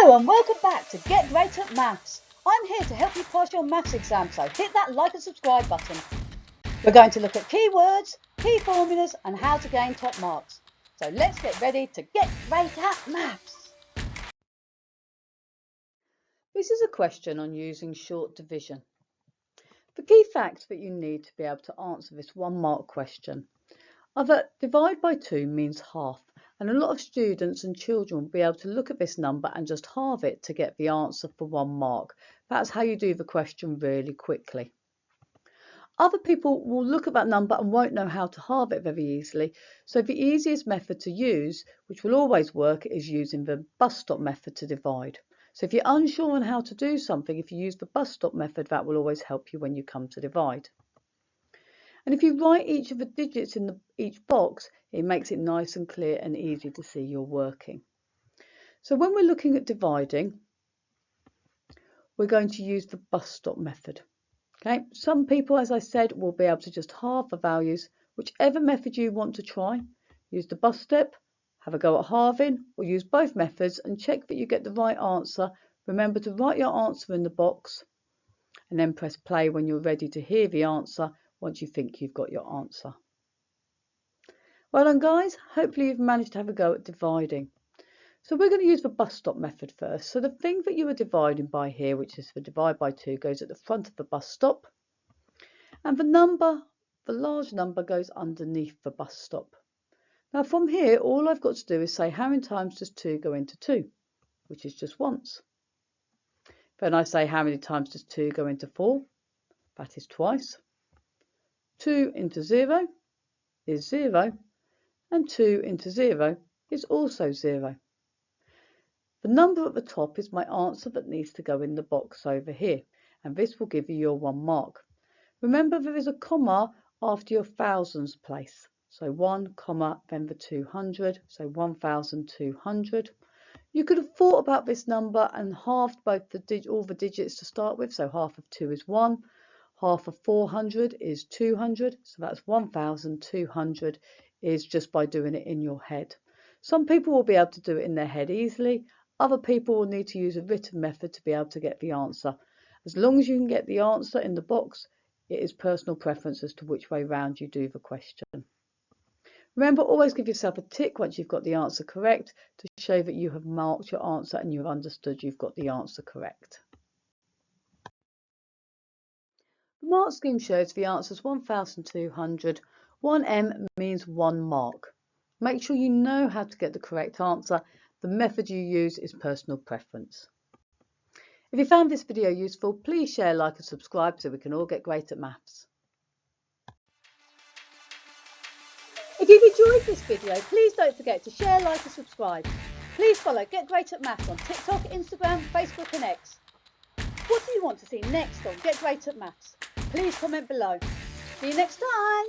Hello and welcome back to Get Great at Maths. I'm here to help you pass your maths exam, so hit that like and subscribe button. We're going to look at keywords, key formulas and how to gain top marks. So let's get ready to get great at maths. This is a question on using short division. The key facts that you need to be able to answer this 1 mark question are that divide by 2 means half. And a lot of students and children will be able to look at this number and just halve it to get the answer for 1 mark. That's how you do the question really quickly. Other people will look at that number and won't know how to halve it very easily. So the easiest method to use, which will always work, is using the bus stop method to divide. So if you're unsure on how to do something, if you use the bus stop method, that will always help you when you come to divide. And if you write each of the digits in each box, it makes it nice and clear and easy to see you're working. So when we're looking at dividing, we're going to use the bus stop method. Okay, some people, as I said, will be able to just halve the values. Whichever method you want to try, use the bus step, have a go at halving, or use both methods and check that you get the right answer. Remember to write your answer in the box and then press play when you're ready to hear the answer once you think you've got your answer. Well done guys, hopefully you've managed to have a go at dividing. So we're going to use the bus stop method first. So the thing that you are dividing by here, which is the divide by 2, goes at the front of the bus stop. And the large number goes underneath the bus stop. Now from here, all I've got to do is say how many times does 2 go into 2, which is just once. Then I say how many times does 2 go into 4, that is twice. 2 into 0 is 0, and 2 into 0 is also 0. The number at the top is my answer that needs to go in the box over here, and this will give you your 1 mark. Remember there is a comma after your thousands place, so 1 comma then the 200, so 1200. You could have thought about this number and halved all the digits to start with, so half of 2 is 1. Half of 400 is 200, so that's 1200 is just by doing it in your head. Some people will be able to do it in their head easily. Other people will need to use a written method to be able to get the answer. As long as you can get the answer in the box, it is personal preference as to which way round you do the question. Remember, always give yourself a tick once you've got the answer correct to show that you have marked your answer and you've understood you've got the answer correct. The mark scheme shows the answer is 1200. 1M means 1 mark. Make sure you know how to get the correct answer. The method you use is personal preference. If you found this video useful, please share, like and subscribe so we can all get great at maths. If you've enjoyed this video, please don't forget to share, like and subscribe. Please follow Get Great at Maths on TikTok, Instagram, Facebook and X. What do you want to see next on Get Great at Maths? Please comment below. See you next time.